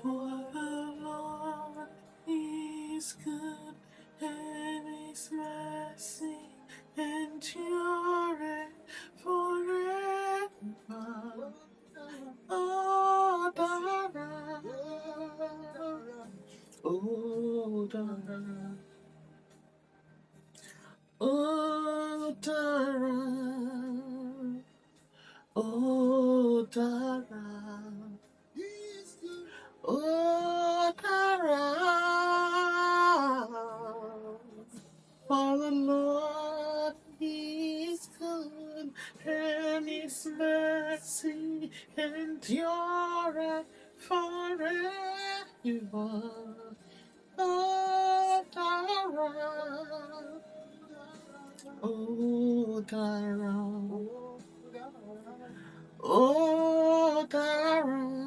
For the Lord is good, and His mercy endureth forever. Oh, Dara, oh, Dara, oh, Dara, oh, Dara. Oh, Tara, for the Lord is good, and His mercy endureth forever. Oh, Tara, oh, Tara, oh, Tara.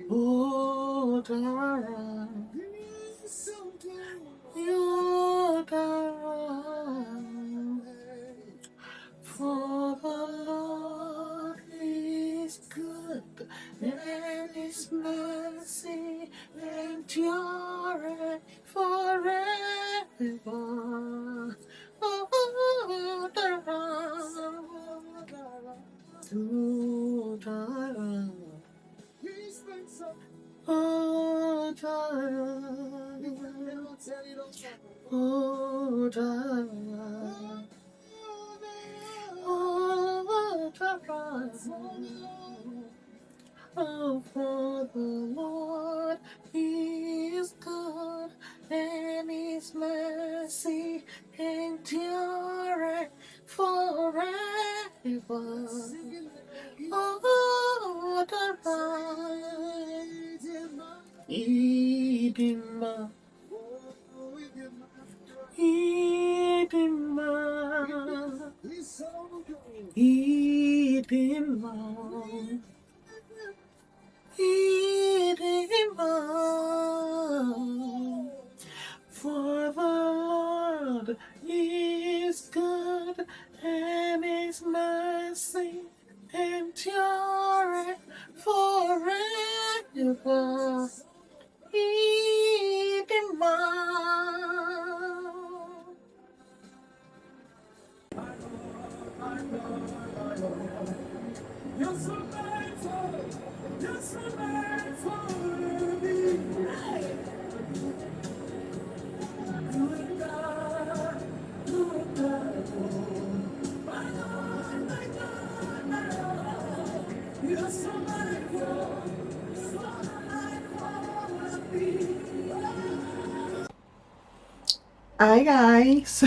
Oh, Dara, you Dara, for the Lord is good, and His mercy endureth forever. Oh, Dara, oh, Dara. Oh, darling. Oh, darling. Oh, darling. Oh, for the Lord is good, and His mercy endureth forever. Oh, darling. Idima, Idima, Idima, Idima. For the Lord is good, and His mercy endureth forever. Idima. You're so mindful, you're so mindful of me. Good God, good God, my Lord, my God, my Lord. You're so mindful of me. Hi guys.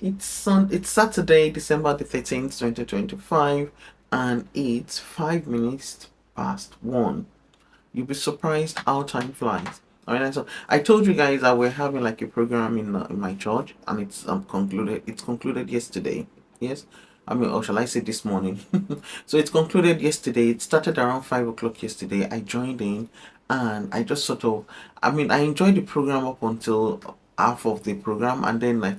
It's Saturday, December the 13th, 2025, and it's 5 minutes past 1. You'll be surprised how time flies. Alright, so I told you guys that we're having like a program in my church, and it's concluded. It's concluded yesterday. Yes, I mean, or shall I say this morning? So it's concluded yesterday. It started around 5 o'clock yesterday. I joined in, and I just sort of, I mean, I enjoyed the program up until half of the program, and then I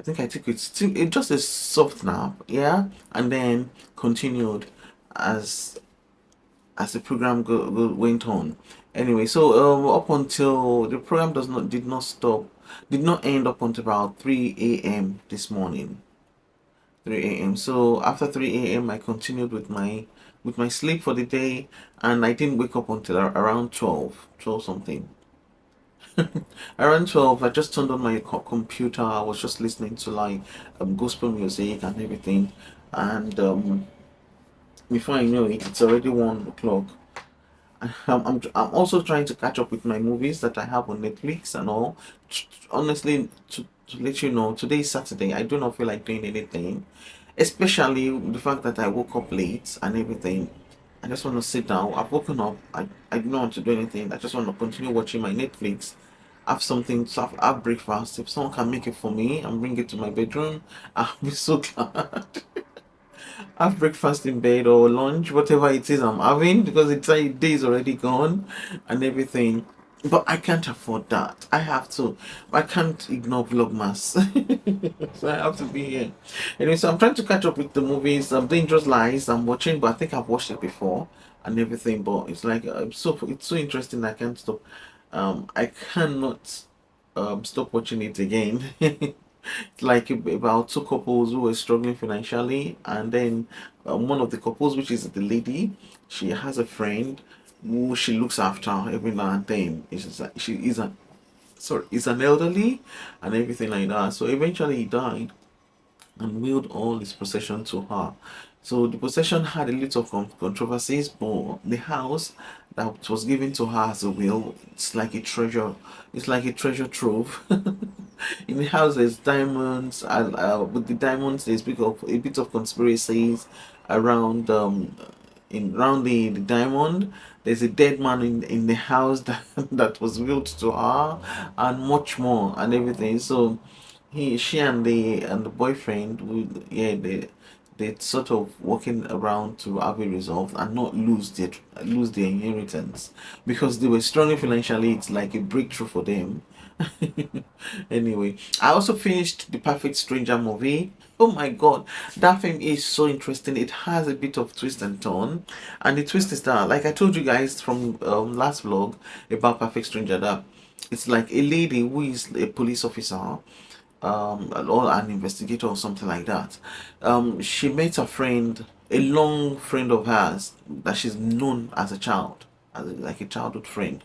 think I took it just a soft nap, yeah, and then continued as the program went on. Anyway, so up until the program did not end up until about 3 a.m. this morning. 3 a.m. So after 3 a.m. I continued with my sleep for the day, and I didn't wake up until around 12 something. Around 12, I just turned on my computer. I was just listening to like gospel music and everything, and before I know it, it's already 1 o'clock. I'm also trying to catch up with my movies that I have on Netflix and all. Honestly, to let you know, today is Saturday. I do not feel like doing anything, especially the fact that I woke up late and everything. I just want to sit down. I've woken up. I don't want to do anything. I just want to continue watching my Netflix. Have something to have breakfast. If someone can make it for me and bring it to my bedroom, I'll be so glad. have breakfast in bed or lunch, whatever it is I'm having, because it's a day is already gone and everything. But I can't afford that. I have to. I can't ignore Vlogmas. So I have to be here. Anyway, so I'm trying to catch up with the movies. Dangerous Lies I'm watching, but I think I've watched it before and everything. But it's like it's so interesting. I can't stop. I cannot stop watching it again. Like about two couples who were struggling financially, and then one of the couples, which is the lady, she has a friend who she looks after every now and then. She is a sorry, is an elderly and everything like that. So eventually he died and willed all his possession to her. So the possession had a little controversies, but the house that was given to her as a will, it's like a treasure. It's like a treasure trove. In the house, there's diamonds, and with the diamonds, there's a bit of conspiracies around in around the diamond. There's a dead man in the house that that was willed to her, and much more and everything. So she and the boyfriend would, yeah, they sort of working around to have it resolved and not lose their inheritance, because they were struggling financially. It's like a breakthrough for them. Anyway, I also finished the Perfect Stranger movie. Oh my god, that film is so interesting. It has a bit of twist and turn, and the twist is that, like I told you guys from last vlog about Perfect Stranger, that it's like a lady who is a police officer, or an investigator or something like that. She met a friend, a long friend of hers that she's known as a child, like a childhood friend.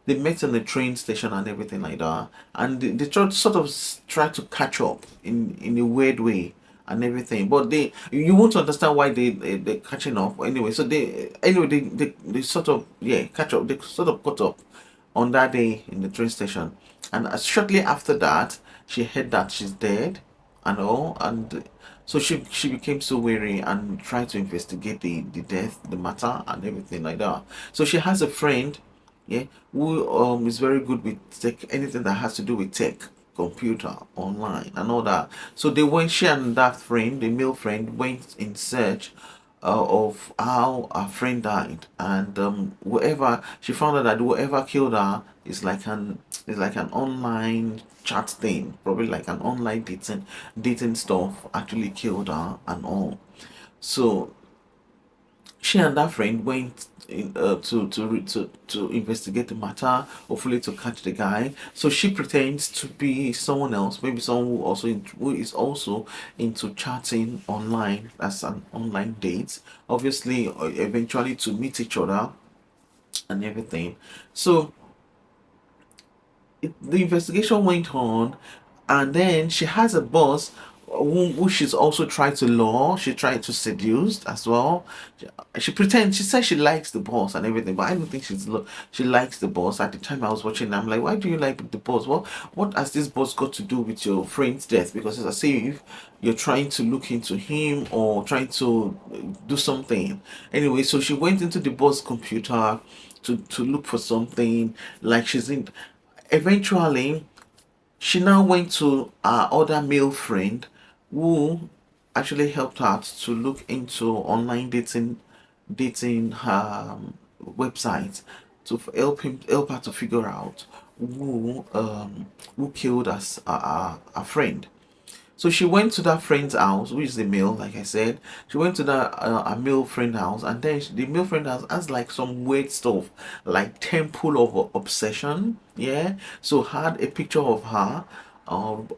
They met on the train station and everything like that, and they sort of try to catch up in a weird way and everything. But you won't understand why they're catching up anyway. So they sort of, yeah, catch up. They sort of caught up on that day in the train station, and shortly after that, she heard that she's dead and all, and so she became so weary and tried to investigate the death, the matter and everything like that. So she has a friend, yeah, who is very good with tech, anything that has to do with tech, computer, online and all that. So they went, she and that friend, the male friend, went in search of how her friend died, and whoever she found out that whoever killed her is like an online chat thing, probably like an online dating stuff, actually killed her and all. So she and that friend went in, to investigate the matter, hopefully to catch the guy. So she pretends to be someone else, maybe someone who is also into chatting online. That's an online date, obviously, eventually to meet each other and everything. So the investigation went on, and then she has a boss who she's also tried to lure, she tried to seduce as well. She pretends, she says she likes the boss and everything, but I don't think she likes the boss. At the time I was watching, I'm like, why do you like the boss? Well, what has this boss got to do with your friend's death? Because as I say, if you're trying to look into him or trying to do something. Anyway, so she went into the boss computer to look for something, like she's in. Eventually, she now went to her other male friend who actually helped her to look into online dating website to help her to figure out who killed us our friend. So she went to that friend's house, which is a male, like I said. She went to that a male friend house, and then the male friend house has like some weird stuff, like temple of obsession. Yeah. So had a picture of her,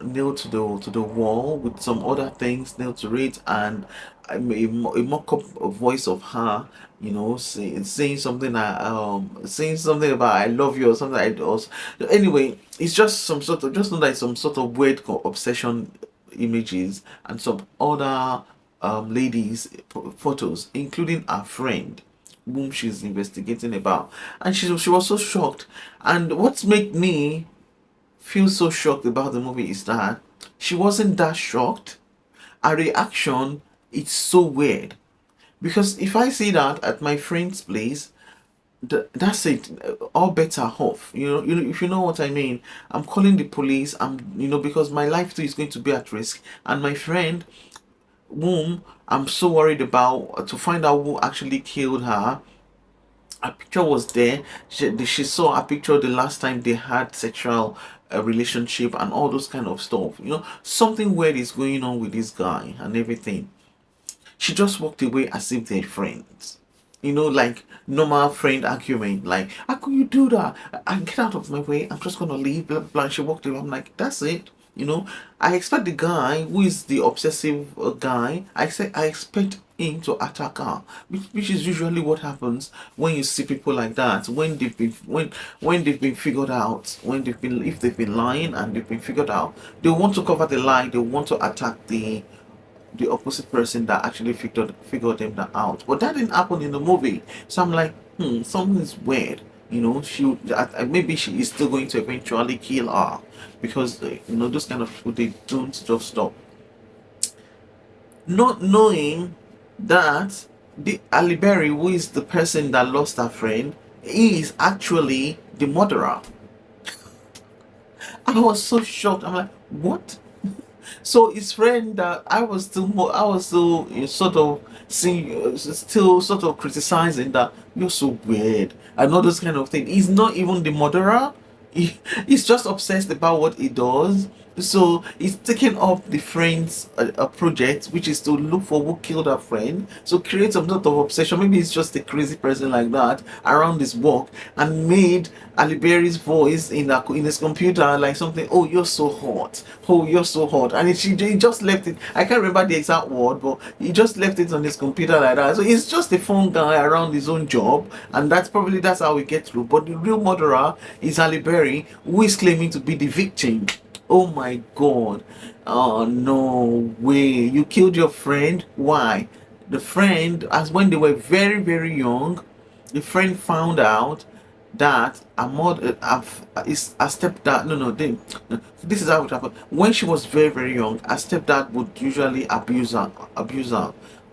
nailed to the wall with some other things nailed to it, and a mock-up voice of her, saying something, saying something about "I love you" or something like that. Anyway, it's just some sort of, just know that it's some sort of weird obsession images, and some other ladies photos, including our friend whom she's investigating about. And she was so shocked. And what made me feel so shocked about the movie is that she wasn't that shocked. Her reaction, it's so weird, because if I see that at my friend's place, that's it. All bets are off. If you know what I mean. I'm calling the police. Because my life too is going to be at risk, and my friend whom I'm so worried about to find out who actually killed her. A picture was there. She saw a picture the last time they had sexual relationship and all those kind of stuff. You know, something weird is going on with this guy and everything. She just walked away as if they're friends. You know, like normal friend argument. Like, how could you do that? Get out of my way. I'm just gonna leave. Blah blah. Blah. She walked away. I'm like, that's it. You know, I expect the guy who is the obsessive guy. I expect him to attack her, which is usually what happens when you see people like that. When they've been figured out, when they've been if they've been lying and they've been figured out, they want to cover the lie. They want to attack the opposite person that actually figured them that out. But that didn't happen in the movie. So I'm like, something is weird. You know, maybe she is still going to eventually kill her because you know those kind of people they don't just stop. Not knowing that the Aliberi, who is the person that lost her friend, is actually the murderer. I was so shocked. I'm like, what? So his friend that I was still sort of seeing, still sort of criticizing that you're so weird and all those kind of thing. He's not even the murderer. He's just obsessed about what he does. So he's taken up the friend's project, which is to look for who killed her friend. So create some sort of obsession. Maybe he's just a crazy person like that around his work, and made Ali Berry's voice in his computer like something. Oh, you're so hot. Oh, you're so hot. And he just left it. I can't remember the exact word, but he just left it on his computer like that. So he's just a fun guy around his own job, and that's how we get through. But the real murderer is Ali Berry, who is claiming to be the victim. Oh my god. Oh no way. You killed your friend? Why? The friend, as when they were very, very young, the friend found out that a mother is a stepdad. No, this is how it happened. When she was very, very young, a stepdad would usually abuse her,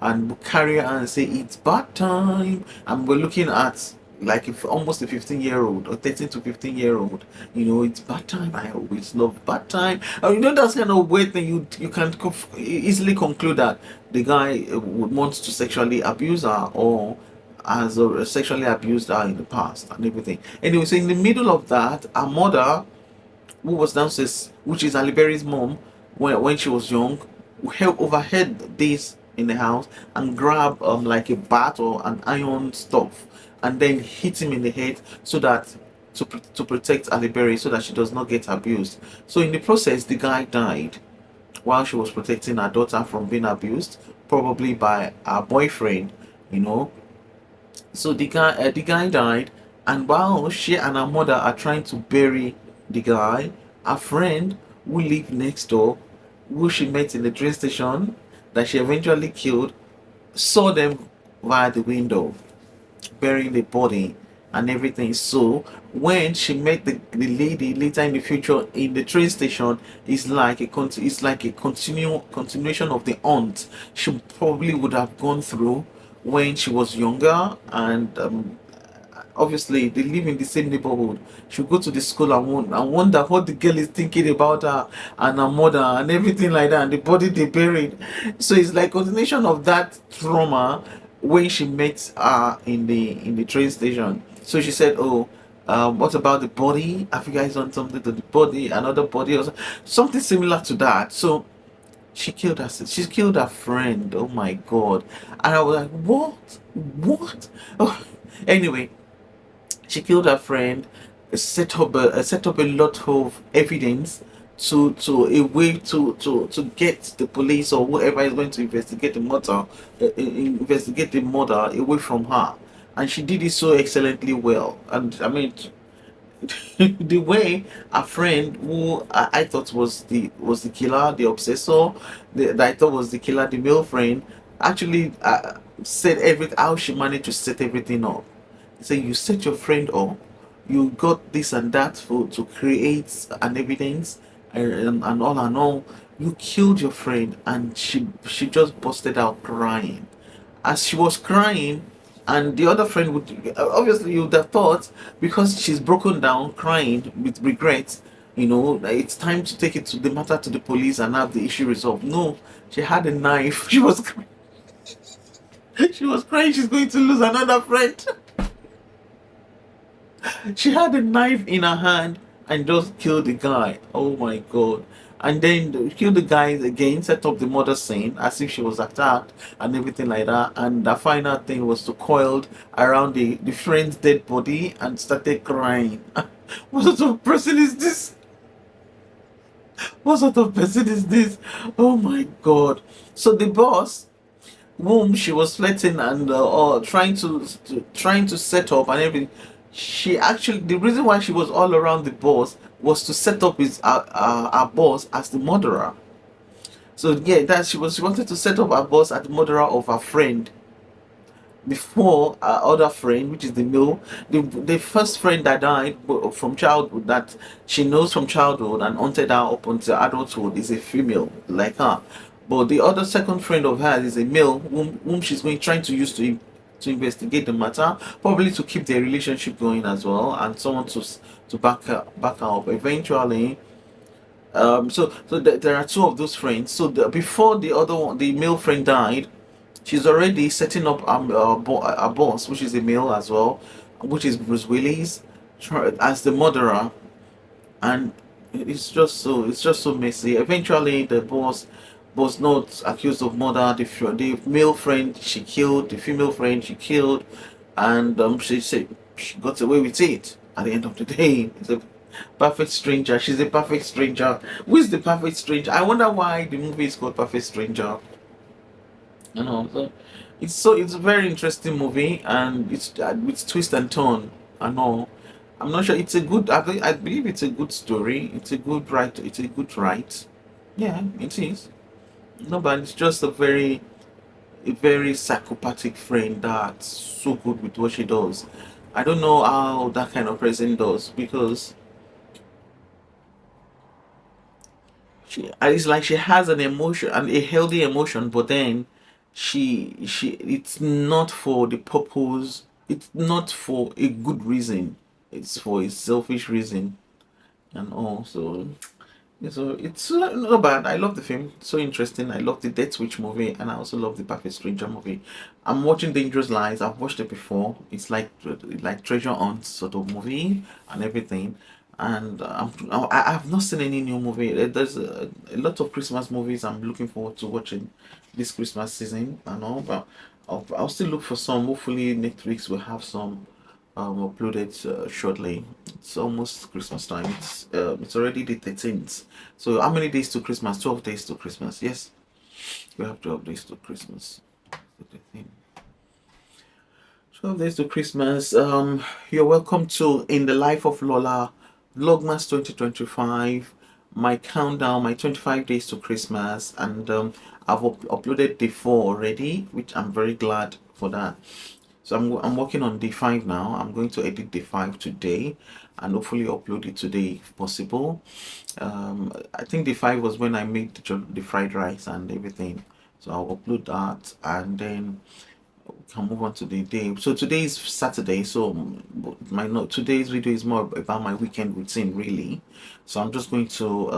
and would carry her and say it's bath time. And we're looking at like if almost a 15-year-old or 13 to 15-year-old, you know, it's bath time. I always love bath time. And you know, that's kind of weird thing. You can easily conclude that the guy would want to sexually abuse her, or has sexually abused her in the past and everything. Anyway, so in the middle of that, her mother, who was downstairs, which is Ali Berry's mom, when she was young, overheard this in the house and grab like a bat or an iron stuff, and then hit him in the head so that to protect Ali Berry so that she does not get abused. So in the process, the guy died while she was protecting her daughter from being abused, probably by her boyfriend. You know, so the guy died, and while she and her mother are trying to bury the guy, a friend who lived next door, who she met in the train station, that she eventually killed, saw them via the window, burying the body and everything. So when she met the lady later in the future in the train station, it's like a continuation of the aunt she probably would have gone through when she was younger. And obviously they live in the same neighborhood. She'll go to the school and wonder what the girl is thinking about her and her mother and everything like that, and the body they buried. So it's like continuation of that trauma when she met her in the train station. So she said, oh, what about the body? Have you guys done something to the body, another body, or something similar to that? So she killed her. She killed her friend. Oh my god! And I was like, what? Oh. Anyway, she killed her friend, set up a lot of evidence to a way to get the police or whoever is going to investigate the murder away from her. And she did it so excellently well. And I mean, the way a friend who I thought was the killer, the obsessor, that I thought was the killer, the male friend, actually said everything, how she managed to set everything up. Say you set your friend up, you got this and that for to create an evidence, and all and all, you killed your friend, and she just busted out crying. As she was crying, and the other friend would obviously you would have thought because she's broken down crying with regret, Like, it's time to take it to the matter to the police and have the issue resolved. No, she had a knife. She was she was crying. She's going to lose another friend. She had a knife in her hand and just killed the guy. Oh my god. And then killed the guy again, set up the murder scene as if she was attacked and everything like that. And the final thing was to coiled around the friend's dead body and started crying. What sort of person is this? What sort of person is this? Oh my god. So the boss whom she was flirting and or trying to set up and everything. She actually, the reason why she was all around the boss was to set up his our boss as the murderer. So yeah, that she wanted to set up our boss as the murderer of her friend before our other friend, which is the male, the first friend that died from childhood, that she knows from childhood and hunted her up until adulthood, is a female like her. But the other second friend of hers is a male whom she's going trying to use to investigate the matter, probably to keep their relationship going as well, and someone to back her up. Eventually, there are two of those friends. So before the other one, the male friend died, she's already setting up a boss, which is a male as well, which is Bruce Willis, as the murderer, and it's just so messy. Eventually, the boss was not accused of murder. The male friend she killed, the female friend she killed, and she said she got away with it. At the end of the day, it's a perfect stranger. She's a perfect stranger. Who is the perfect stranger? I wonder why the movie is called Perfect Stranger. So it's a very interesting movie, and it's twist and turn and all. I'm not sure it's a good. I believe it's a good story. It's a good write. It's a good write. Yeah, it is. No, but it's just a very psychopathic friend that's so good with what she does. I don't know how that kind of person does, because it's like she has an emotion and a healthy emotion, but then she it's not for the purpose, it's not for a good reason, it's for a selfish reason and all. So it's not bad. I love the film. It's so interesting. I love the Death Switch movie, and I also love the Perfect Stranger movie. I'm watching Dangerous Lies. I've watched it before. It's like treasure hunt sort of movie and everything. And I've not seen any new movie. There's a lot of Christmas movies I'm looking forward to watching this Christmas season and all. But I'll still look for some. Hopefully next week we'll have some uploaded shortly. It's almost Christmas time. It's already the 13th. So how many days to Christmas? 12 days to Christmas. Yes, we have 12 days to Christmas. 12 days to Christmas. You're welcome to In the Life of Lola, Vlogmas 2025. My countdown, my 25 days to Christmas, and I've uploaded day 4 already, which I'm very glad for that. So I'm working on day 5 now. I'm going to edit day 5 today, and hopefully upload it today if possible. I think day 5 was when I made the fried rice and everything. So I'll upload that, and then can move on to the day. So today is Saturday, so my note today's video is more about my weekend routine really. So I'm just going to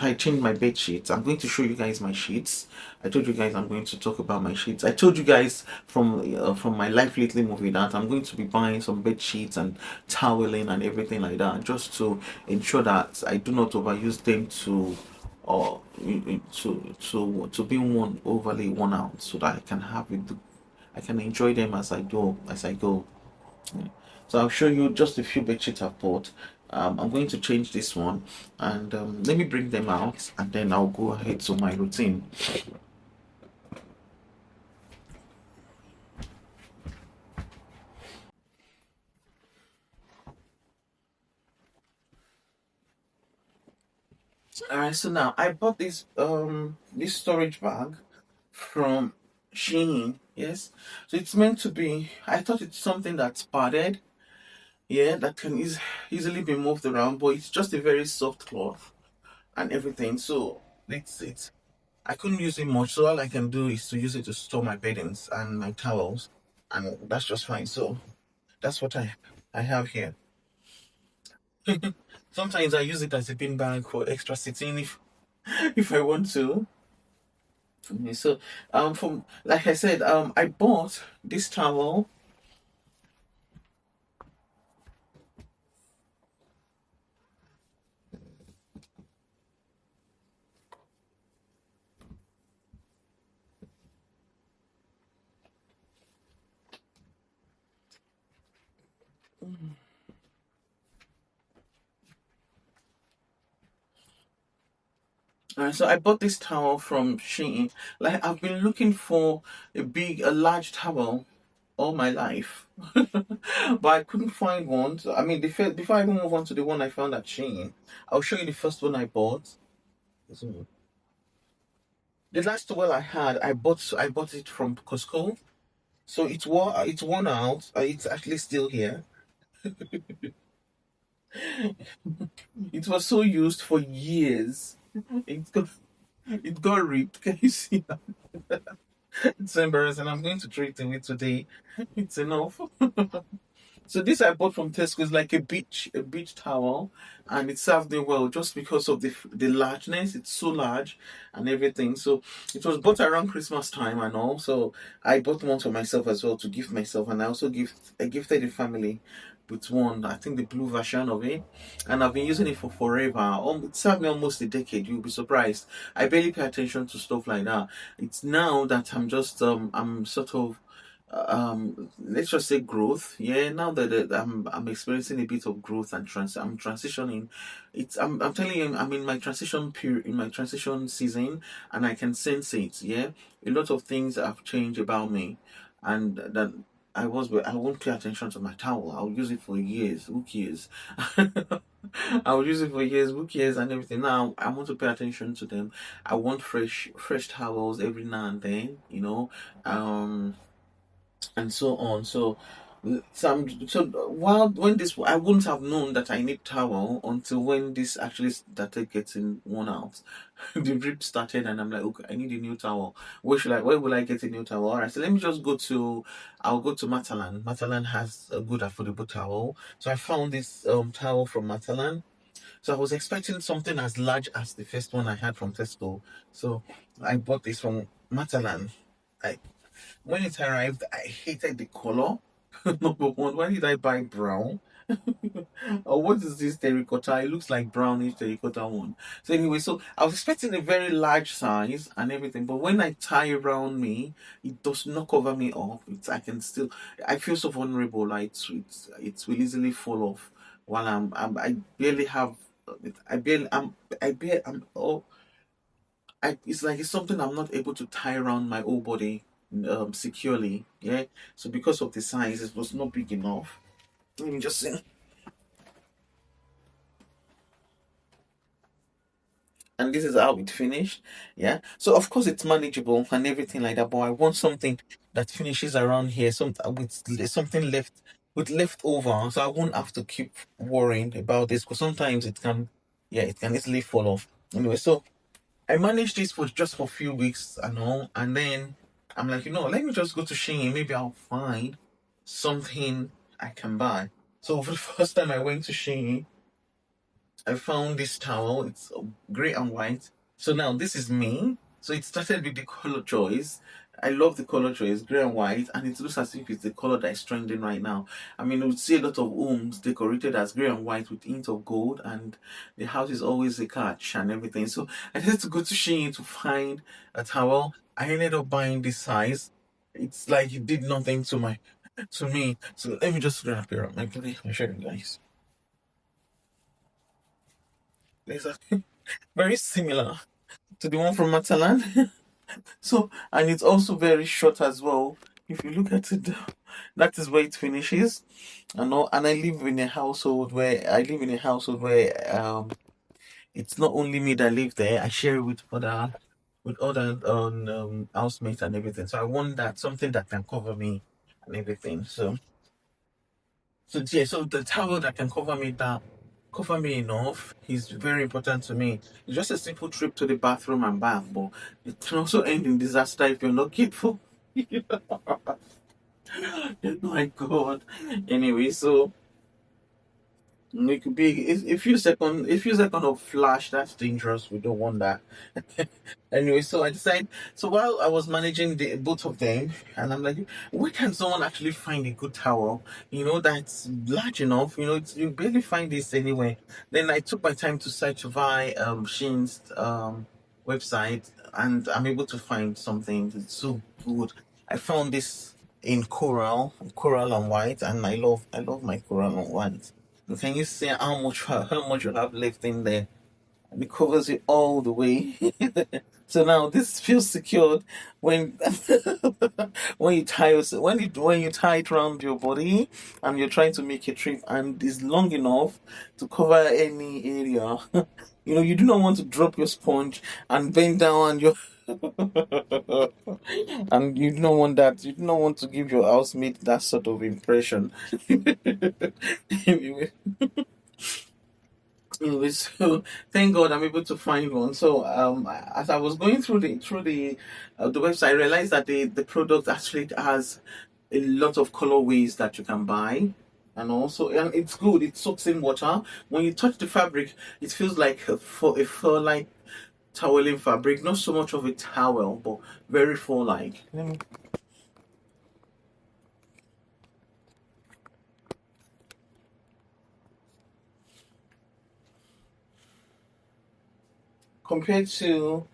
I change my bed sheets. I'm going to show you guys my sheets. I told you guys I'm going to talk about my sheets. I told you guys from my Life Lately movie that I'm going to be buying some bed sheets and toweling and everything like that, just to ensure that I do not overuse them to or to be worn overly worn out, so that I can have it, I can enjoy them as I go. Yeah. So I'll show you just a few bedsheets I've bought. I'm going to change this one, and let me bring them out, and then I'll go ahead to my routine. Alright, so now I bought this storage bag from Shein. Yes, so it's meant to be. I thought it's something that's padded, yeah, that can easily be moved around, but it's just a very soft cloth and everything. So it's I couldn't use it much, so all I can do is to use it to store my beddings and my towels, and that's just fine. So that's what I have here. Sometimes I use it as a bin bag for extra sitting if I want to. Okay, so from like I said, I bought this towel. So I bought this towel from Shein. Like I've been looking for a large towel all my life, but I couldn't find one. So, I mean, before I even move on to the one I found at Shein, I'll show you the first one I bought. So, the last towel I had, I bought it from Costco. So it's worn out. It's actually still here. It was so used for years. It got it got ripped. Can you see that? It's embarrassing. I'm going to throw it away today. It's enough. So this I bought from Tesco is like a beach towel, and it served me well just because of the largeness. It's so large and everything. So it was bought around Christmas time and all. So I bought one for myself as well to gift myself, and I gifted the family with one. I think the blue version of it, and I've been using it for forever. It served me almost a decade. You'll be surprised. I barely pay attention to stuff like that. It's now that I'm sort of let's just say growth. Yeah, now that I'm experiencing a bit of growth and I'm transitioning. I'm telling you, I'm in my transition period, in my transition season, and I can sense it. Yeah, a lot of things have changed about me, and that I won't pay attention to my towel. I'll use it for years. Who cares? I'll use it for years. Who cares and everything. Now I want to pay attention to them. I want fresh towels every now and then. Um and so on. So while when this I wouldn't have known that I need towel until when this actually started getting worn out. The drip started, and I'm like, okay, I need a new towel. Where will I get a new towel? All right, so let me just I'll go to Matalan. Matalan has a good affordable towel. So I found this towel from Matalan. So I was expecting something as large as the first one I had from Tesco. So I bought this from Matalan. I When it arrived, I hated the color. Number one, why did I buy brown? Or what is this terracotta? It looks like brownish terracotta one. So anyway, so I was expecting a very large size and everything, but when I tie around me, it does not cover me up. I feel so vulnerable. Like it will easily fall off while I barely have. I barely, oh, it's like it's something I'm not able to tie around my whole body securely. Yeah. So because of the size, it was not big enough. Let me just see. And this is how it finished. Yeah. So of course it's manageable and everything like that, but I want something that finishes around here, with something left over, so I won't have to keep worrying about this because sometimes it can easily fall off. Anyway, so I managed this for just for a few weeks and all, and then I'm like, let me just go to Shein. Maybe I'll find something I can buy. So for the first time I went to Shein, I found this towel. It's gray and white. So now this is me. So it started with the color choice. I love the color choice, gray and white, and it looks as if it's the color that is trending right now. I mean, we see a lot of homes decorated as gray and white with hint of gold, and the house is always a catch and everything. So I had to go to Shein to find a towel. I ended up buying this size. It's like it did nothing to me. So let me just grab it up my body. I'll show you guys. Exactly. Very similar to the one from Matalan. So, and it's also very short as well. If you look at it, that is where it finishes. And I live in a household where it's not only me that live there. I share it with other housemates and everything. So I want that something that can cover me and everything. So yeah, so the towel that can cover me enough is very important to me. It's just a simple trip to the bathroom and bath, but it can also end in disaster if you're not careful. My God. Anyway, so It could be a few second of flash. That's dangerous. We don't want that. Anyway, so I decided. So while I was managing the both of them, and I'm like, where can someone actually find a good towel? That's large enough. You barely find this anywhere. Then I took my time to search via Shein's website, and I'm able to find something that's so good. I found this in coral and white, and I love my coral and white. Can you see how much you have left in there? And it covers it all the way. So now this feels secured when when you tie it around your body and you're trying to make a trip and it's long enough to cover any area. You do not want to drop your sponge and bend down and you and you do not want that. You do not want to give your housemate that sort of impression. Anyway, so thank God I'm able to find one. So as I was going through the website, I realized that the product actually has a lot of colorways that you can buy, and it's good. It soaks in water. When you touch the fabric, it feels like a fur like toweling fabric. Not so much of a towel, but very fur like. Compared to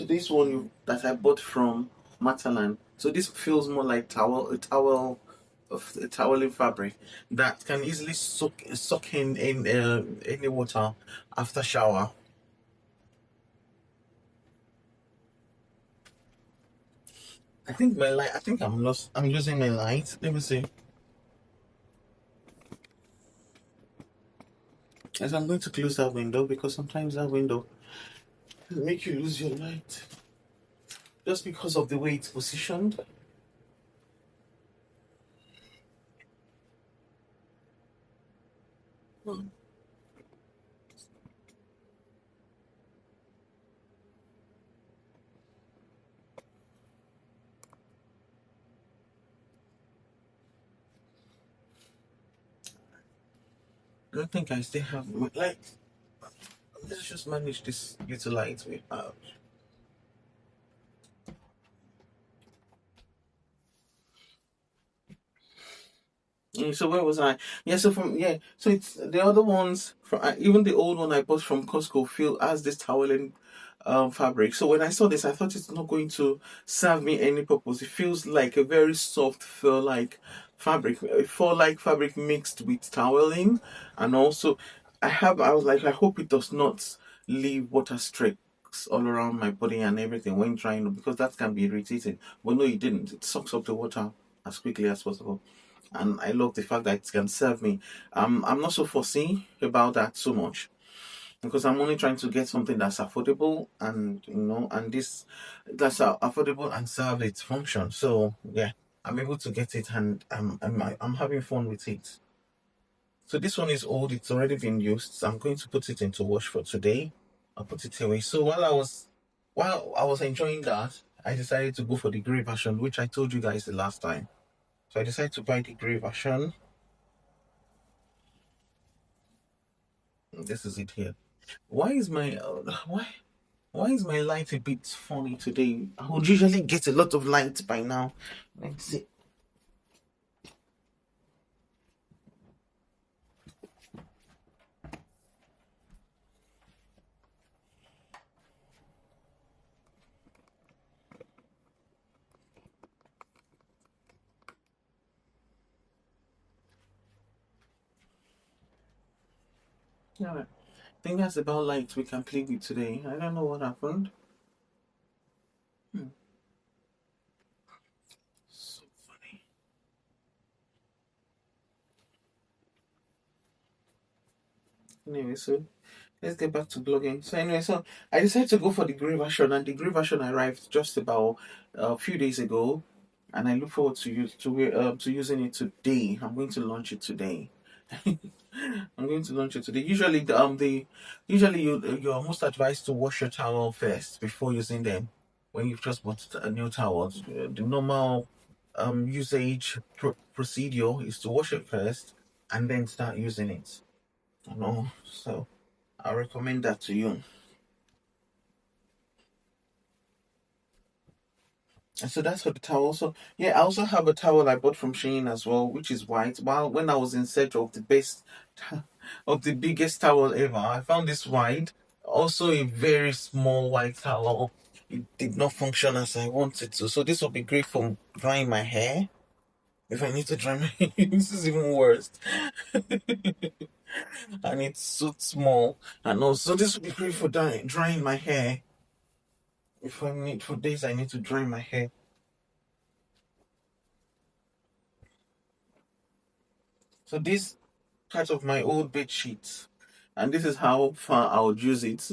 this one that I bought from Matalan. So this feels more like a toweling fabric that can easily soak in any water after shower. I think I'm lost. I'm losing my light. Let me see. As I'm going to close that window because sometimes that window will make you lose your light just because of the way it's positioned. I don't think I still have my light. Let's just manage this little light we have. So where was I? So it's the other ones from even the old one I bought from Costco feel as this toweling fabric. So when I saw this, I thought it's not going to serve me any purpose. It feels like a very soft fur like fabric, a fur like fabric mixed with toweling, and also I was like I hope it does not leave water streaks all around my body and everything when drying because that can be irritating. But no, it didn't. It sucks up the water as quickly as possible, and I love the fact that it can serve me. I'm not so fussy about that so much because I'm only trying to get something that's affordable and and this that's affordable and serve its function. So yeah, I'm able to get it and I'm having fun with it. So this one is old; it's already been used. So I'm going to put it into wash for today. I'll put it away. So while I was enjoying that, I decided to go for the grey version, which I told you guys the last time. So I decided to buy the grey version. This is it here. Why is my why is my light a bit funny today? I would usually get a lot of light by now. Let's see. Yeah, I think that's about light we can play with today. I don't know what happened. Hmm, so funny. Anyway, so let's get back to blogging. So anyway, so I decided to go for the grey version, and the grey version arrived just about a few days ago, and I look forward to using it today. I'm going to launch it today. I'm going to launch it today. Usually you're most advised to wash your towel first before using them when you've just bought a new towel. The normal usage procedure is to wash it first and then start using it. So I recommend that to you. And so that's for the towel. So yeah, I also have a towel I bought from Shein as well, which is white. While when I was in search of the best, of the biggest towel ever, I found this white. Also a very small white towel. It did not function as I wanted to. So this will be great for drying my hair. If I need to dry my hair, this is even worse. And it's so small. And also this will be great for drying my hair. If I need for days I need to dry my hair. So this part of my old bed sheets, and this is how far I would use it.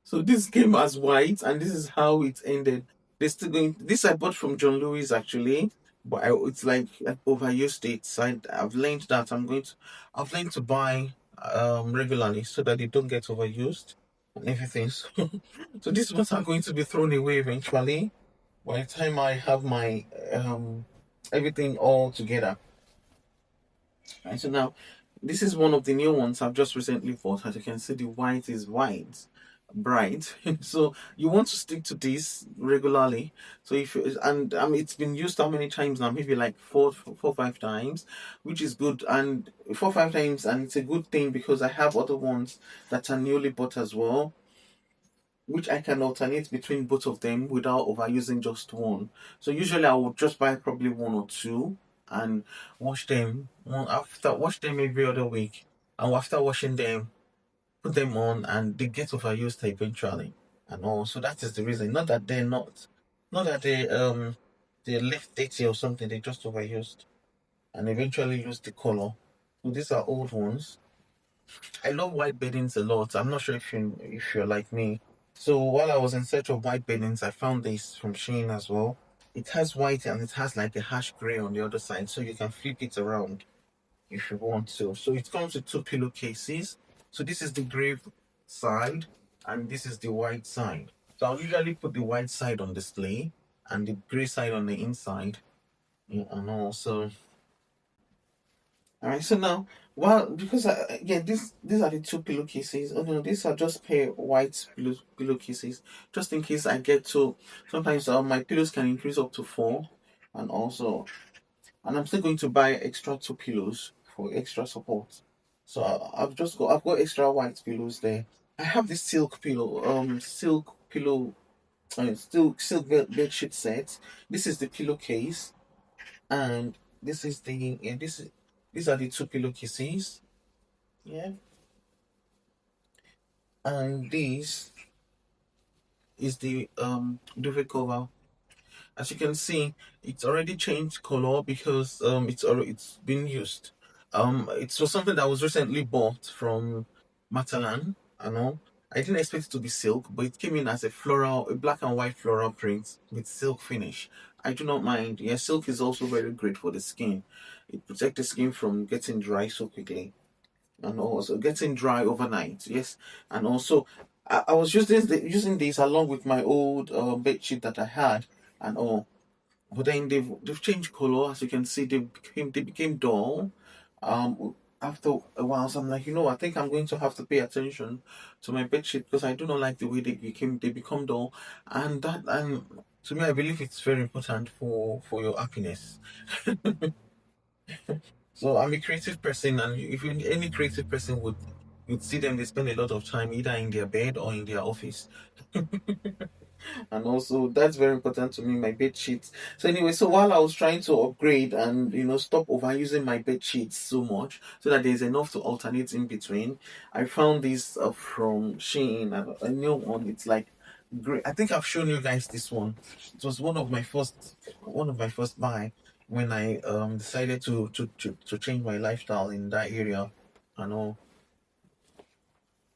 So this came as white, and this is how it ended. They still going. This I bought from John Lewis actually, but it's like I overused it. So I've learned that I've learned to buy regularly so that they don't get overused and everything. So these ones are going to be thrown away eventually. By the time I have my everything all together. Right, so now, this is one of the new ones I've just recently bought. As you can see, the white is white, bright. So you want to stick to this regularly. So if you, and it's been used how many times now? Maybe like four, 5 times, which is good. And 4, 5 times, and it's a good thing because I have other ones that are newly bought as well, which I can alternate between both of them without overusing just one. So usually I would just buy probably one or two and wash them every other week. And after washing them, put them on and they get overused eventually. And all. So that is the reason. Not that they left dirty or something, they just overused and eventually lose the color. So these are old ones. I love white beddings a lot. I'm not sure if you're like me. So while I was in search of white beddings, I found this from Shein as well. It has white and it has like a harsh gray on the other side, so you can flip it around if you want to. So it comes with two pillowcases. So this is the gray side and this is the white side. So I'll usually put the white side on display and the gray side on the inside. Yeah, and also all right, so now, well, because yeah, these are the two pillowcases. Oh no, these are just pair white pillowcases, just in case I get to. Sometimes my pillows can increase up to four, and also, and I'm still going to buy extra two pillows for extra support. So I've got extra white pillows there. I have this silk pillow, still silk bed sheet set. This is the pillowcase, and this is the yeah, these are the two pillowcases. Yeah, and this is the duvet cover. As you can see, it's already changed color because it's been used. It was something that was recently bought from Matalan. I know. I didn't expect it to be silk, but it came in as a black and white floral print with silk finish. I do not mind. Yeah, silk is also very great for the skin. It protects the skin from getting dry so quickly, and also getting dry overnight. Yes, and also I was using this along with my old bed sheet that I had and all. But then they've changed color, as you can see. They became dull. After a while, so I'm like, I think I'm going to have to pay attention to my bed sheet because I do not like the way they become dull, and to me, I believe it's very important for your happiness. So I'm a creative person, and if any creative person would see them, they spend a lot of time either in their bed or in their office. And also that's very important to me, my bed sheets. So anyway, so while I was trying to upgrade and stop overusing my bed sheets so much so that there's enough to alternate in between, I found this from Shein, a new one. It's like great. I think I've shown you guys this one. It was one of my first buy when I decided to change my lifestyle in that area and all.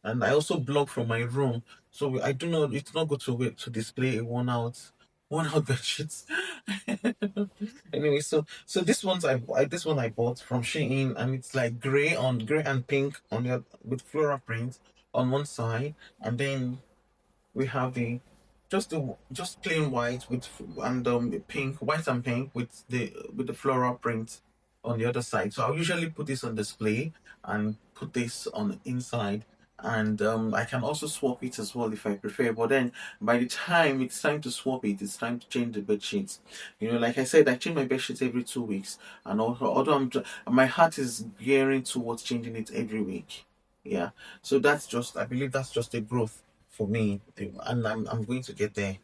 And I also blog from my room, so I do not. It's not good to wait to display a worn out bed sheets. Anyway, so this one I bought from Shein, and it's like gray and pink on the with floral print on one side, and then we have just plain white with and the pink, white and pink with the floral print on the other side. So I'll usually put this on display and put this on the inside. And I can also swap it as well if I prefer. But then by the time it's time to swap it, it's time to change the bed sheets. You know, like I said, I change my bed sheets every 2 weeks. And although my heart is gearing towards changing it every week. Yeah. So I believe that's just a growth for me. And I'm going to get there.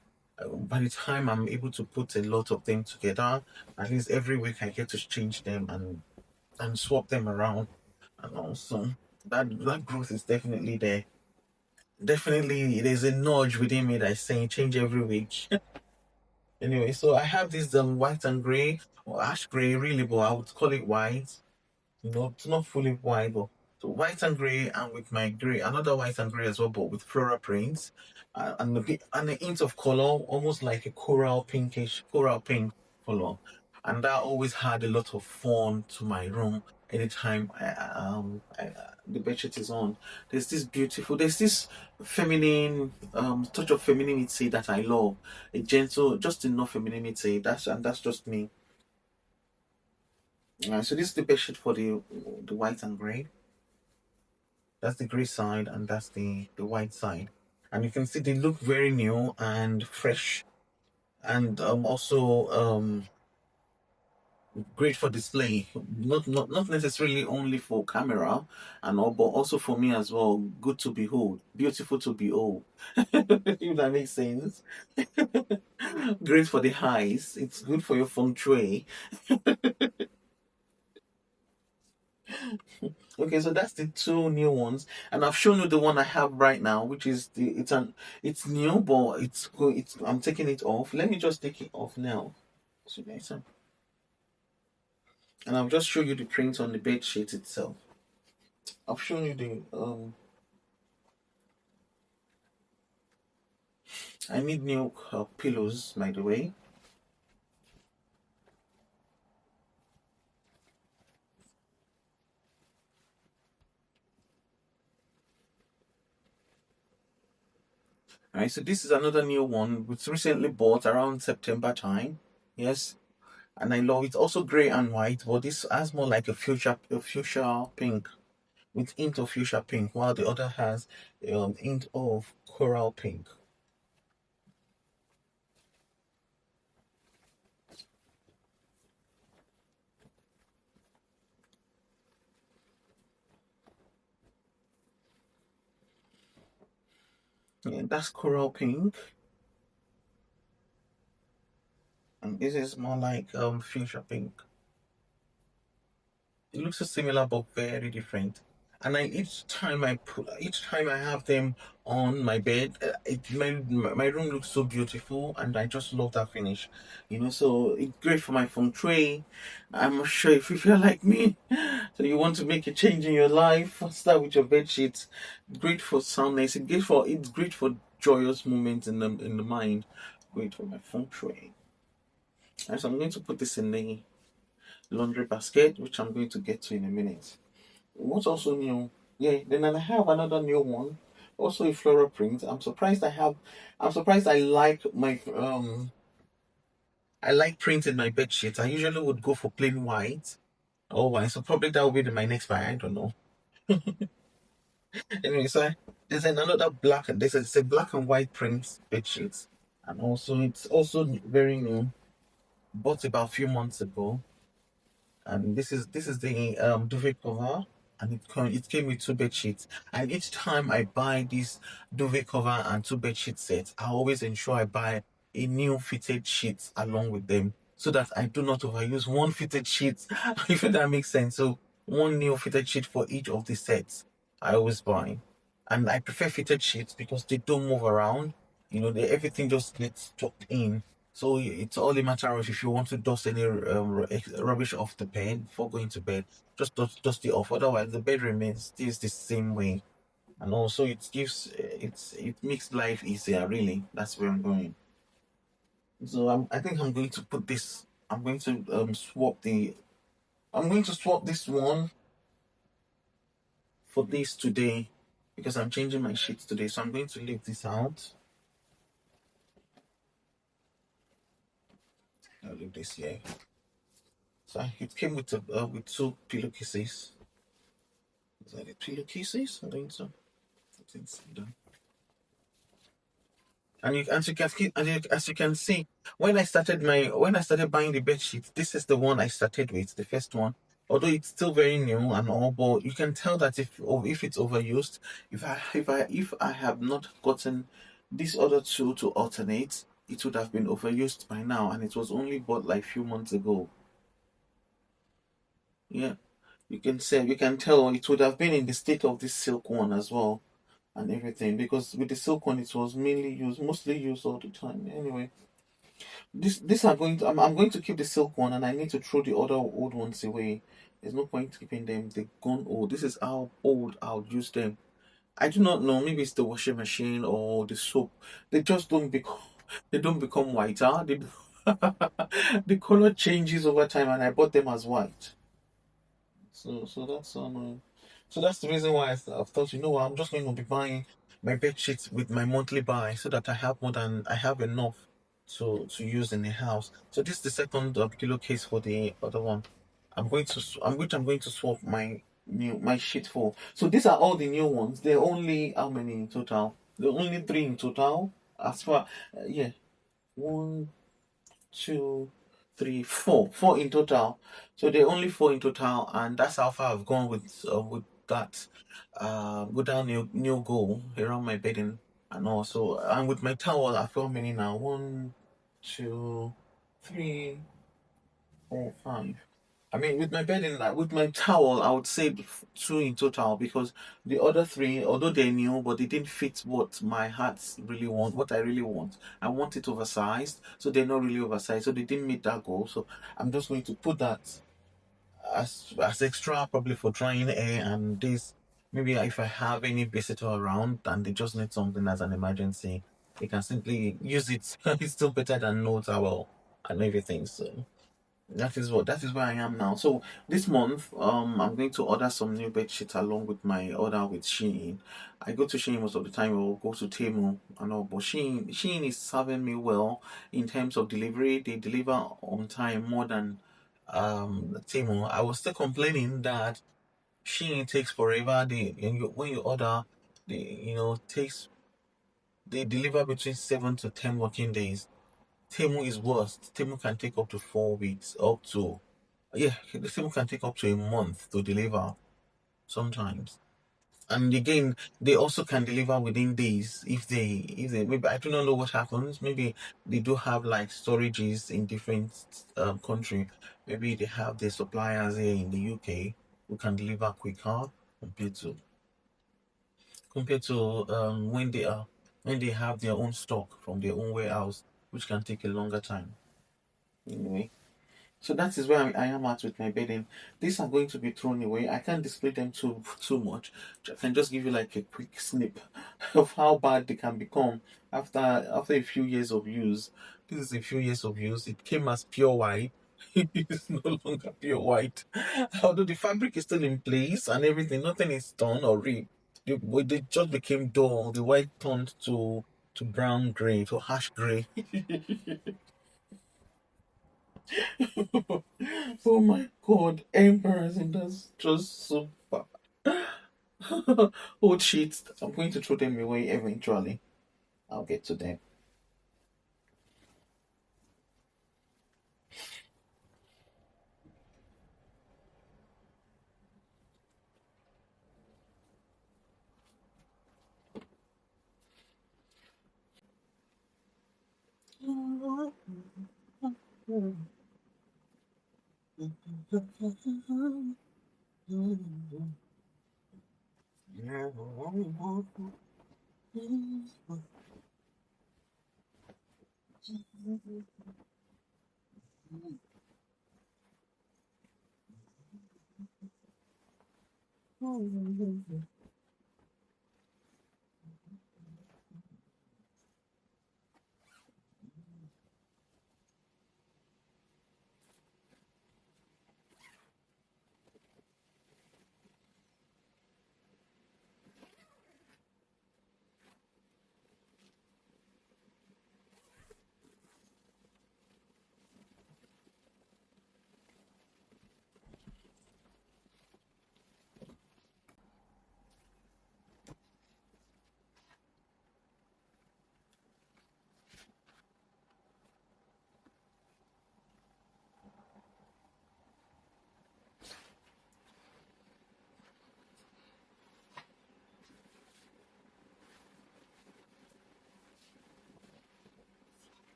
By the time I'm able to put a lot of them together, at least every week I get to change them and swap them around, and also that growth is definitely there. Definitely, there's a nudge within me that's saying change every week. Anyway, so I have this white and gray or ash gray, really, but I would call it white. You know, it's not fully white, but so white and gray, and with my gray, another white and gray as well, but with floral prints, and a bit and an hint of color, almost like a coral pink color, and that always had a lot of fun to my room. Anytime the bedsheet is on, there's this feminine touch of femininity that I love, a gentle, just enough femininity. That's just me. So this is the bedsheet for the white and gray. That's the gray side, and that's the white side. And you can see they look very new and fresh, and also great for display. Not necessarily only for camera and all, but also for me as well. Good to behold, beautiful to behold. If that makes sense. Great for the eyes. It's good for your feng shui. Okay, so that's the two new ones, and I've shown you the one I have right now, which is it's new, but it's I'm taking it off. Let me just take it off now. So later, and I'll just show you the print on the bed sheet itself. I've shown you the I need new pillows, by the way. All right, so this is another new one which recently bought around September time. Yes, and I love it. Also gray and white, but this has more like a fuchsia pink with hint of fuchsia pink, while the other has hint of coral pink. Yeah, that's coral pink, and this is more like fuchsia pink. It looks so similar but very different. And each time I have them on my bed, my room looks so beautiful, and I just love that finish. You know, so it's great for my feng shui. I'm not sure if you feel like me, so you want to make a change in your life. Start with your bed sheets. Great for soundness. It's great for joyous moments in the mind. Great for my feng shui. And so I'm going to put this in the laundry basket, which I'm going to get to in a minute. What's also new? Yeah, then I have another new one, also a floral print. I'm surprised I like print in my bed sheets. I usually would go for plain white or white, so probably that will be my next buy. I don't know. Anyway, there's another black. It's a black and white print bed sheets, and also it's also very new. Bought about a few months ago, and this is the duvet cover, and it came with two bed sheets. And each time I buy this duvet cover and two bed sheet sets, I always ensure I buy a new fitted sheet along with them, so that I do not overuse one fitted sheet. If that makes sense. So one new fitted sheet for each of the sets I always buy. And I prefer fitted sheets because they don't move around. You know, everything just gets tucked in, so it's all a matter of, if you want to dust any rubbish off the bed before going to bed, just dust it off. Otherwise, the bed remains stays the same way. And also, it makes life easier. Really, that's where I'm going. So I think I'm going to put this. I'm going to swap this one for this today, because I'm changing my sheets today. So I'm going to leave this out. I'll leave this here. So it came with two pillowcases. Is that it? Pillowcases? I think so. I think so. And you, as you can see, as you can see, when I started buying the bed sheets, this is the one I started with, the first one. Although it's still very new and all, but you can tell that if it's overused, if I have not gotten these other two to alternate, it would have been overused by now, and it was only bought like few months ago. Yeah, you can tell it would have been in the state of this silk one as well and everything, because with the silk one it was mostly used all the time. Anyway, this are going to I'm going to keep the silk one, and I need to throw the other old ones away. There's no point keeping them. They've gone old. This is how old I'll use them. I do not know. Maybe it's the washing machine or the soap. They just don't become they don't become whiter. The color changes over time, and I bought them as white. So that's so that's the reason why I've thought, you know what, I'm just going to be buying my bed sheets with my monthly buy, so that I have enough to use in the house. So this is the second pillowcase for the other one. I'm going to swap my sheet for. So these are all the new ones. They're only how many in total? They're only three in total. As far yeah, one, two, three, four, four in total. So there are only four in total, and that's how far I've gone with that. With that new goal around my bedding, and also and with my towel, I've got many now. One, two, three, four, five. I mean, with my bedding, like with my towel, I would say two in total, because the other three, although they're new, but they didn't fit what my hearts really want, what I really want. I want it oversized, so they're not really oversized, so they didn't meet that goal. So I'm just going to put that as extra, probably for drying air and this. Maybe if I have any visitor around and they just need something as an emergency, they can simply use it. It's still better than no towel and everything. So that is where I am now. So this month, I'm going to order some new bed sheets along with my order with Shein. I go to Shein most of the time, or go to Temu and all, but Shein is serving me well in terms of delivery. They deliver on time more than Temu. I was still complaining that Shein takes forever. When you order, takes they deliver between 7 to 10 working days. Temu is worse. Temu can take up to 4 weeks, up to yeah, the film can take up to a month to deliver sometimes. And again, they also can deliver within days if they maybe I do not know what happens. Maybe they do have like storages in different country. Maybe they have their suppliers here in the UK who can deliver quicker compared to compared to when they have their own stock from their own warehouse, which can take a longer time. Anyway. So that is where I am at with my bedding. These are going to be thrown away. I can't display them too much. I can just give you like a quick snip of how bad they can become after a few years of use. This is a few years of use. It came as pure white. It's no longer pure white. Although the fabric is still in place and everything, nothing is torn or ripped. They just became dull. The white turned to brown gray, to harsh gray. Oh my god, embarrassing. That's just so bad. Old sheets. I'm going to throw them away eventually. I'll get to them.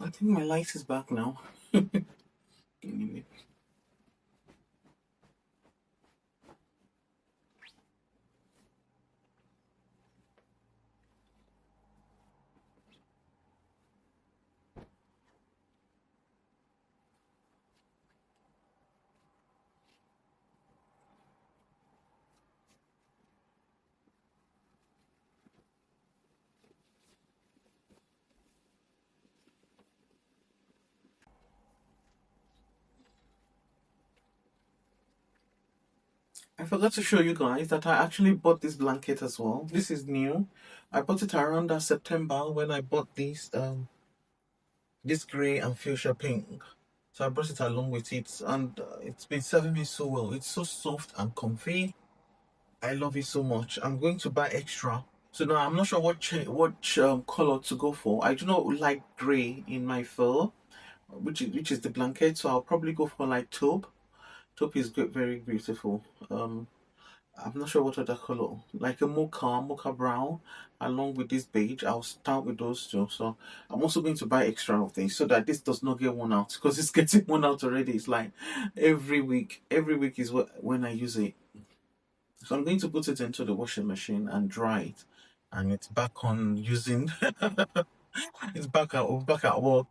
I think my light is back now. Anyway. I forgot to show you guys that I actually bought this blanket as well. This is new. I bought it around that September when I bought this grey and fuchsia pink. So I brought it along with it, and it's been serving me so well. It's so soft and comfy. I love it so much. I'm going to buy extra. So now I'm not sure what color to go for. I do not like grey in my fur, which is the blanket. So I'll probably go for like taupe. Taupe is good, very beautiful. I'm not sure what other color, like a mocha brown, along with this beige. I'll start with those two. So I'm also going to buy extra of these so that this does not get worn out because it's getting worn out already. It's like every week is when I use it. So I'm going to put it into the washing machine and dry it, and it's back on using. It's back at work.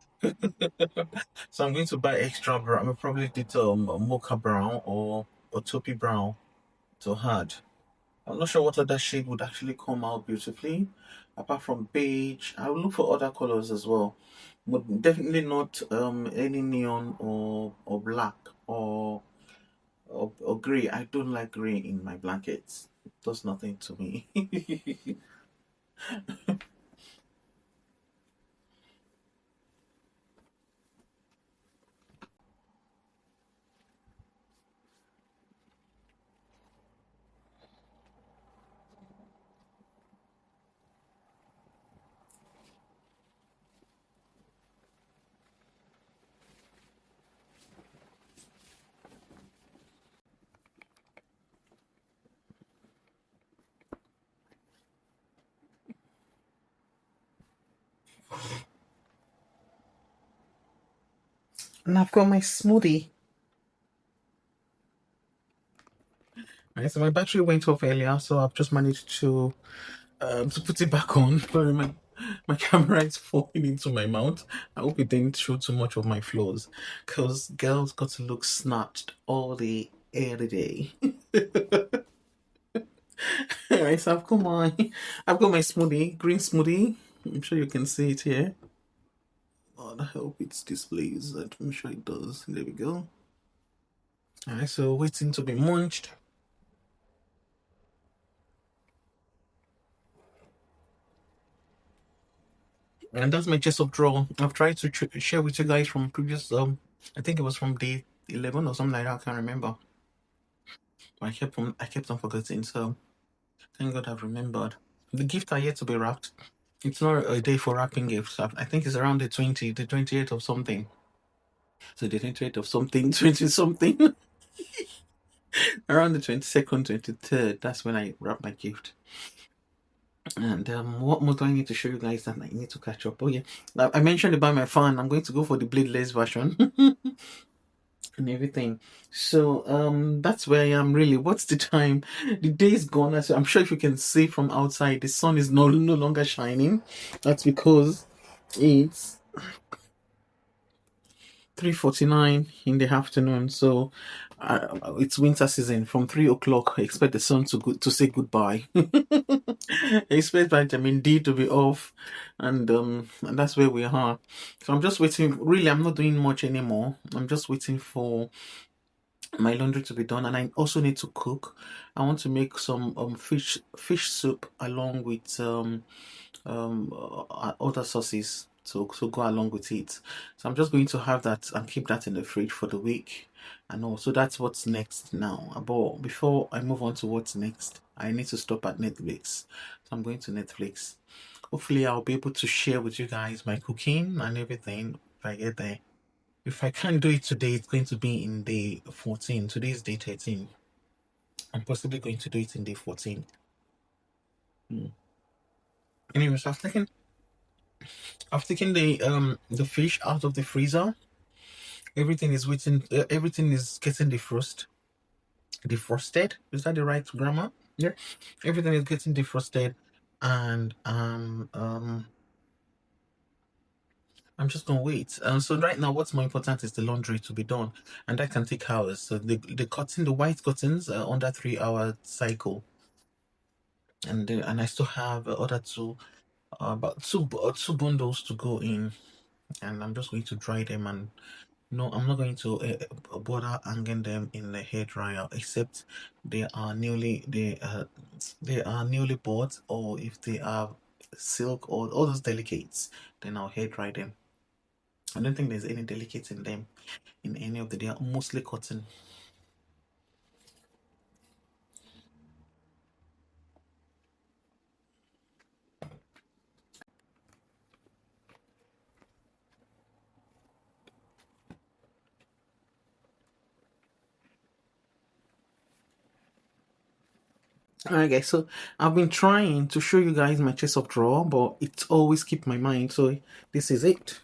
So I'm going to buy extra brown. I'll probably did mocha brown or taupey brown to add. I'm not sure what other shade would actually come out beautifully. Apart from beige, I will look for other colors as well. But definitely not any neon or black or grey. I don't like grey in my blankets. It does nothing to me. And I've got my smoothie. Right, so my battery went off earlier, so I've just managed to put it back on. Sorry, my camera is falling into my mouth. I hope it didn't show too much of my flaws, cause girls got to look snatched all day, every day. Alright, so I've got my smoothie, green smoothie. I'm sure you can see it here. Oh, I hope it displays that. I'm sure it does. There we go. Alright, so waiting to be munched. And that's my chest of draw. I've tried to share with you guys from previous I think it was from day 11 or something like that. I can't remember. I kept on forgetting. So thank God I've remembered. The gifts are yet to be wrapped. It's not a day for wrapping gifts. I think it's around the 28th of something. So the 28th of something, 20 something. Around the 22nd, 23rd. That's when I wrap my gift. And what more do I need to show you guys that I need to catch up? Oh yeah, I mentioned about my fan. I'm going to go for the bladeless version. And everything. So that's where I am really. What's the time? The day is gone. I'm sure if you can see from outside, the sun is no longer shining. That's because it's 3:49 in the afternoon. So it's winter season. From 3 o'clock, I expect the sun to say goodbye. I expect vitamin D to be off, and that's where we are. So I'm just waiting. Really, I'm not doing much anymore. I'm just waiting for my laundry to be done, and I also need to cook. I want to make some fish soup along with other sauces to go along with it. So I'm just going to have that and keep that in the fridge for the week. And also that's what's next now. But before I move on to what's next, I need to stop at Netflix. So I'm going to Netflix. Hopefully I'll be able to share with you guys my cooking and everything if I get there. If I can't do it today, it's going to be in day 14. Today is day 13. I'm possibly going to do it in day 14. Hmm. Anyways, I was thinking I've taken the fish out of the freezer. Everything is waiting. Everything is getting defrosted. Is that the right grammar? Yeah. Everything is getting defrosted, and I'm just gonna wait. So right now, what's more important is the laundry to be done, and that can take hours. So the white cottons are under 3 hour cycle, and I still have other about two bundles to go in, and I'm just going to dry them. And no, I'm not going to bother hanging them in the hair dryer, except they are newly bought, or if they are silk or all those delicates, then I'll hair dry them. I don't think there's any delicates in them in any of they are mostly cotton. Alright guys, so I've been trying to show you guys my chest of drawer, but it's always keep my mind. So this is it.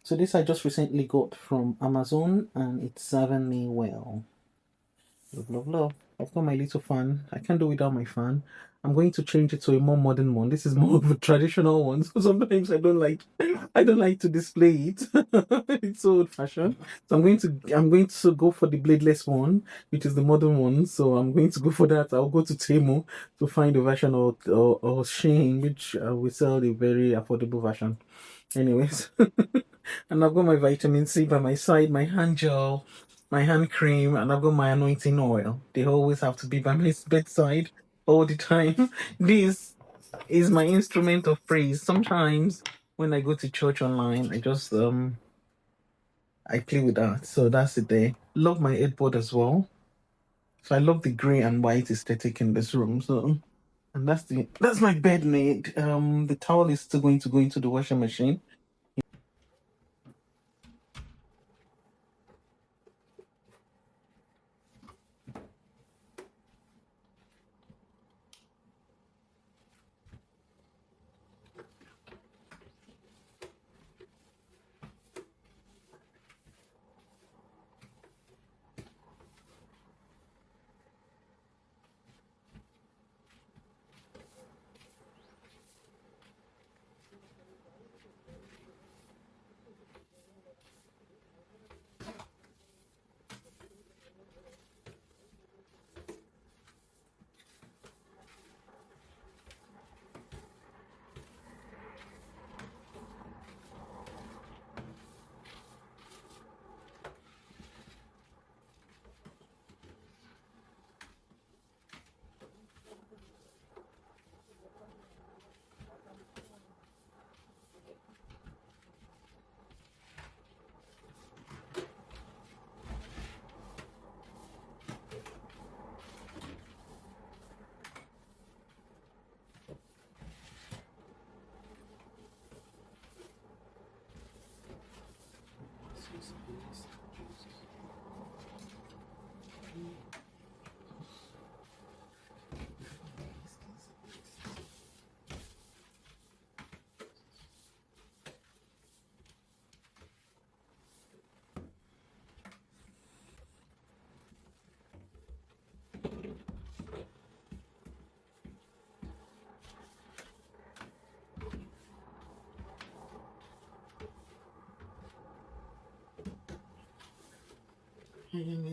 So this I just recently got from Amazon, and it's serving me well. Love, love, love. I've got my little fan. I can't do without my fan. I'm going to change it to a more modern one. This is more of a traditional one. So sometimes I don't like to display it. It's so old fashioned. So I'm going to go for the bladeless one, which is the modern one. So I'm going to go for that. I'll go to Temu to find a version, or Shein, which will sell a very affordable version. Anyways, and I've got my vitamin C by my side, my hand gel, my hand cream, and I've got my anointing oil. They always have to be by my bedside all the time. This is my instrument of praise. Sometimes when I go to church online, I play with that. So that's it there. Love my headboard as well. So I love the grey and white aesthetic in this room. So, and that's my bed made. The towel is still going to go into the washing machine. Jesus.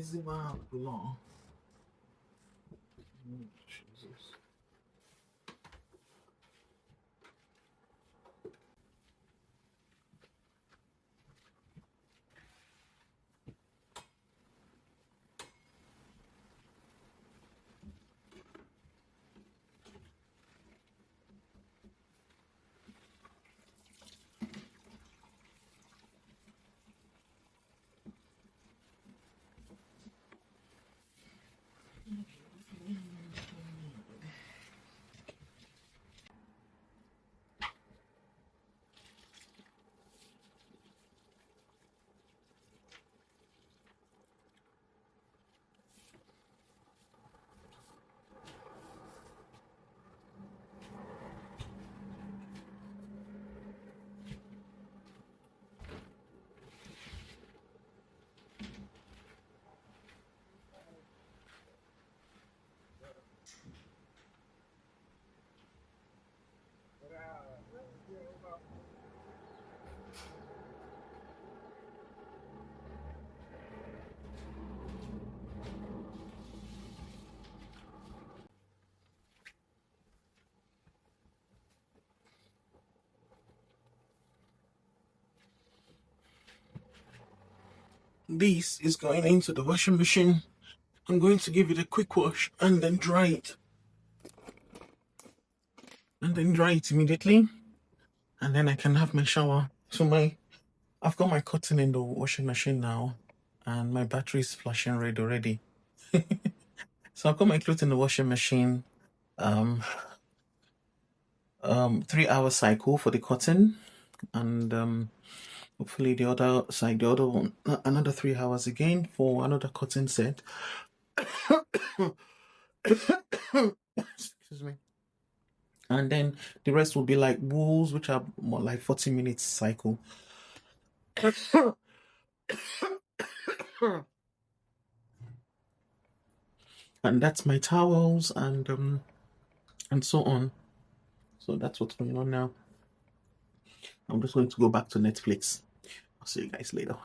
this is going into the washing machine. I'm going to give it a quick wash and then dry it. And then dry it immediately. And then I can have my shower. So I've got my cotton in the washing machine now, and my battery is flashing red already. So I've got my clothes in the washing machine. 3 hour cycle for the cotton, and hopefully the other side, the other one, another 3 hours again for another cotton set. Excuse me. And then the rest will be like wools, which are more like 40 minutes cycle. And that's my towels and so on. So that's what's going on now. I'm just going to go back to Netflix. I'll see you guys later.